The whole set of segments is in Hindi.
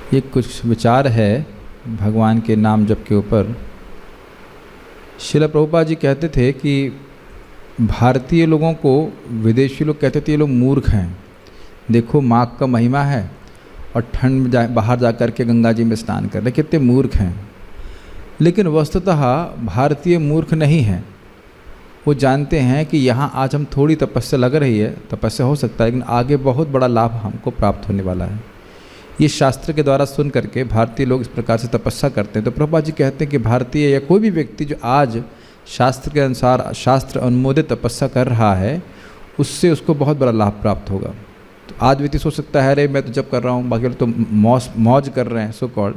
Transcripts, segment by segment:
ये कुछ विचार है भगवान के नाम जप के ऊपर। श्रील प्रभुपाद जी कहते थे कि भारतीय लोगों को विदेशी लोग कहते थे ये लोग मूर्ख हैं, देखो माघ का महिमा है और ठंड में बाहर जा कर के गंगा जी में स्नान कर रहे, कितने मूर्ख हैं। लेकिन वस्तुतः भारतीय मूर्ख नहीं हैं, वो जानते हैं कि यहाँ आज हम थोड़ी तपस्या लग रही है, तपस्या हो सकता है, लेकिन आगे बहुत बड़ा लाभ हमको प्राप्त होने वाला है। ये शास्त्र के द्वारा सुन करके भारतीय लोग इस प्रकार से तपस्या करते हैं। तो प्रभुपाद जी कहते हैं कि भारतीय या कोई भी व्यक्ति जो आज शास्त्र के अनुसार शास्त्र अनुमोदित तपस्या कर रहा है, उससे उसको बहुत बड़ा लाभ प्राप्त होगा। तो आज व्यक्ति सोच सकता है अरे मैं तो जब कर रहा हूँ, बाकी लोग तो मौज कर रहे हैं सो कॉल्ड,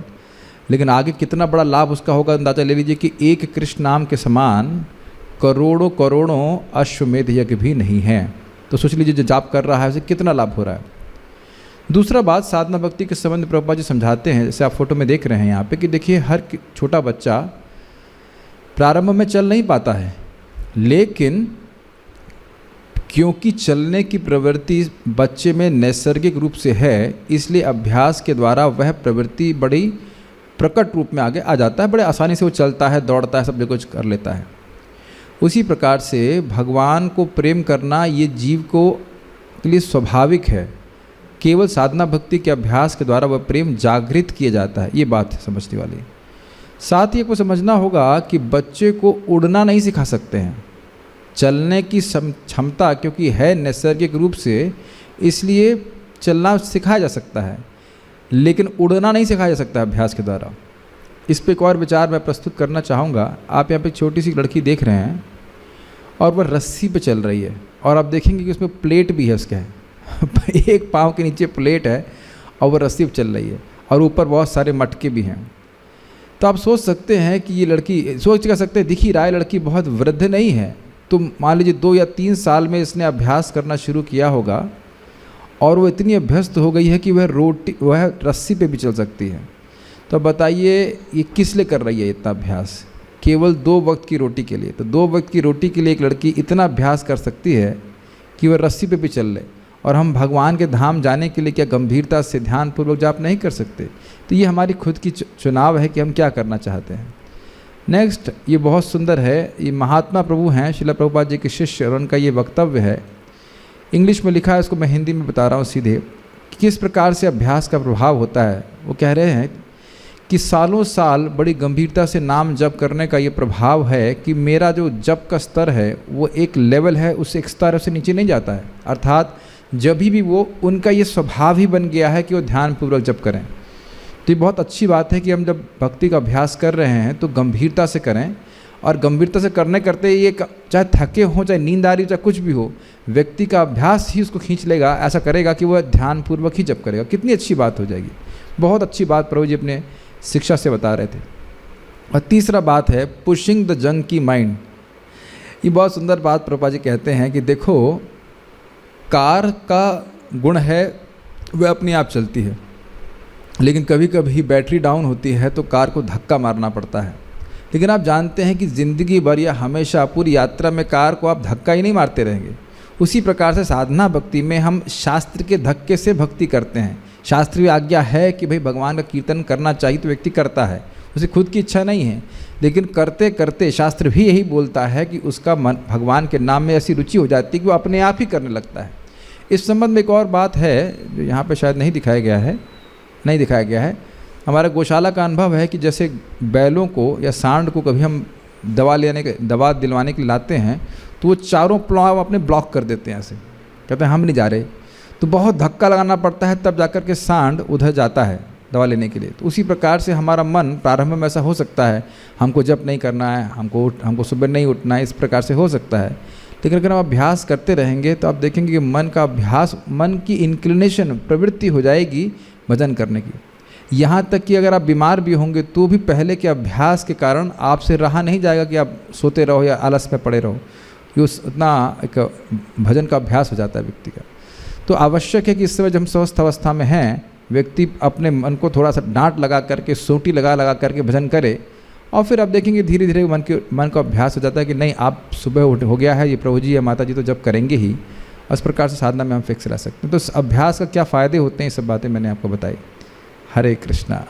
लेकिन आगे कितना बड़ा लाभ उसका होगा अंदाजा ले लीजिए कि एक कृष्ण नाम के समान करोड़ों करोड़ों अश्वमेध यज्ञ भी नहीं है। तो सोच लीजिए जो जाप कर रहा है उसे कितना लाभ हो रहा है। दूसरा बात, साधना भक्ति के संबंध प्रभुपाद जी समझाते हैं, जैसे आप फोटो में देख रहे हैं यहाँ पे, कि देखिए हर छोटा बच्चा प्रारंभ में चल नहीं पाता है, लेकिन क्योंकि चलने की प्रवृत्ति बच्चे में नैसर्गिक रूप से है, इसलिए अभ्यास के द्वारा वह प्रवृत्ति बड़ी प्रकट रूप में आगे आ जाता है, बड़े आसानी से वो चलता है, दौड़ता है, सब कुछ कर लेता है। उसी प्रकार से भगवान को प्रेम करना ये जीव को के लिए स्वाभाविक है, केवल साधना भक्ति के अभ्यास के द्वारा वह प्रेम जागृत किया जाता है। ये बात है समझने वाली। साथ ही को समझना होगा कि बच्चे को उड़ना नहीं सिखा सकते हैं, चलने की क्षमता क्योंकि है नैसर्गिक रूप से, इसलिए चलना सिखाया जा सकता है, लेकिन उड़ना नहीं सिखाया जा सकता अभ्यास के द्वारा। इस पर एक और विचार मैं प्रस्तुत करना चाहूँगा। आप यहाँ पे छोटी सी लड़की देख रहे हैं और वह रस्सी पे चल रही है, और आप देखेंगे कि उसमें प्लेट भी है उसके एक पाँव के नीचे प्लेट है और वह रस्सी पे चल रही है, और ऊपर बहुत सारे मटके भी हैं। तो आप सोच सकते हैं कि ये लड़की, सोच कर सकते हैं दिख ही रहा है लड़की बहुत वृद्ध नहीं है, तो मान लीजिए 2 या 3 साल में इसने अभ्यास करना शुरू किया होगा और वो इतनी अभ्यस्त हो गई है कि वह रस्सी पे भी चल सकती है। तो बताइए ये किस लिए कर रही है इतना अभ्यास? केवल 2 वक्त की रोटी के लिए। तो 2 वक्त की रोटी के लिए एक लड़की इतना अभ्यास कर सकती है कि वह रस्सी पे भी चल ले, और हम भगवान के धाम जाने के लिए क्या गंभीरता से ध्यानपूर्वक जाप नहीं कर सकते? तो ये हमारी खुद की चुनाव है कि हम क्या करना चाहते हैं। नेक्स्ट, ये बहुत सुंदर है, ये महात्मा प्रभु हैं श्रील प्रभुपाद जी के शिष्य, और उनका ये वक्तव्य है, इंग्लिश में लिखा है, इसको मैं हिंदी में बता रहा हूँ सीधे, कि किस प्रकार से अभ्यास का प्रभाव होता है। वो कह रहे हैं कि सालों साल बड़ी गंभीरता से नाम जप करने का ये प्रभाव है कि मेरा जो जप का स्तर है वो एक लेवल है, उससे एक स्तर से नीचे नहीं जाता है। अर्थात जब भी वो, उनका ये स्वभाव ही बन गया है कि वो ध्यानपूर्वक जप करें। तो ये बहुत अच्छी बात है कि हम जब भक्ति का अभ्यास कर रहे हैं तो गंभीरता से करें, और गंभीरता से करने करते ये चाहे थके हों, चाहे नींद आ रही हो, चाहे कुछ भी हो, व्यक्ति का अभ्यास ही उसको खींच लेगा, ऐसा करेगा कि वह ध्यानपूर्वक ही जप करेगा। कितनी अच्छी बात हो जाएगी। बहुत अच्छी बात प्रभु जी अपने शिक्षा से बता रहे थे। और तीसरा बात है पुशिंग द जंकी माइंड। ये बहुत सुंदर बात प्रभुपाद जी कहते हैं कि देखो कार का गुण है वह अपने आप चलती है, लेकिन कभी कभी बैटरी डाउन होती है तो कार को धक्का मारना पड़ता है। लेकिन आप जानते हैं कि ज़िंदगी भर या हमेशा पूरी यात्रा में कार को आप धक्का ही नहीं मारते रहेंगे। उसी प्रकार से साधना भक्ति में हम शास्त्र के धक्के से भक्ति करते हैं। शास्त्रीय आज्ञा है कि भाई भगवान का कीर्तन करना चाहिए तो व्यक्ति करता है, उसे खुद की इच्छा नहीं है, लेकिन करते करते शास्त्र भी यही बोलता है कि उसका मन भगवान के नाम में ऐसी रुचि हो जाती है कि वो अपने आप ही करने लगता है। इस संबंध में एक और बात है जो यहाँ पे शायद नहीं दिखाया गया है। हमारा गौशाला का अनुभव है कि जैसे बैलों को या सांड को कभी हम दवा दिलवाने के लिए लाते हैं तो वो चारों प्लाव अपने ब्लॉक कर देते हैं, ऐसे कहते हैं हम नहीं जा रहे, तो बहुत धक्का लगाना पड़ता है तब जाकर के सांड उधर जाता है दवा लेने के लिए। तो उसी प्रकार से हमारा मन प्रारंभ में ऐसा हो सकता है, हमको जप नहीं करना है, हमको सुबह नहीं उठना है, इस प्रकार से हो सकता है। लेकिन अगर हम अभ्यास करते रहेंगे तो आप देखेंगे कि मन का अभ्यास, मन की इंक्लिनेशन, प्रवृत्ति हो जाएगी भजन करने की। यहाँ तक कि अगर आप बीमार भी होंगे तो भी पहले के अभ्यास के कारण आपसे रहा नहीं जाएगा कि आप सोते रहो या आलस में पड़े रहो, ये उतना एक भजन का अभ्यास हो जाता है व्यक्ति का। तो आवश्यक है कि इस समय जब हम स्वस्थ अवस्था में हैं, व्यक्ति अपने मन को थोड़ा सा डांट लगा करके, सोटी लगा करके भजन करे, और फिर आप देखेंगे धीरे धीरे मन का अभ्यास हो जाता है कि नहीं आप सुबह हो गया है, ये प्रभु जी या माता जी तो जब करेंगे ही। इस प्रकार से साधना में हम फिक्स रह सकते हैं। तो इस अभ्यास का क्या फ़ायदे होते हैं, ये सब बातें मैंने आपको बताई। हरे कृष्णा।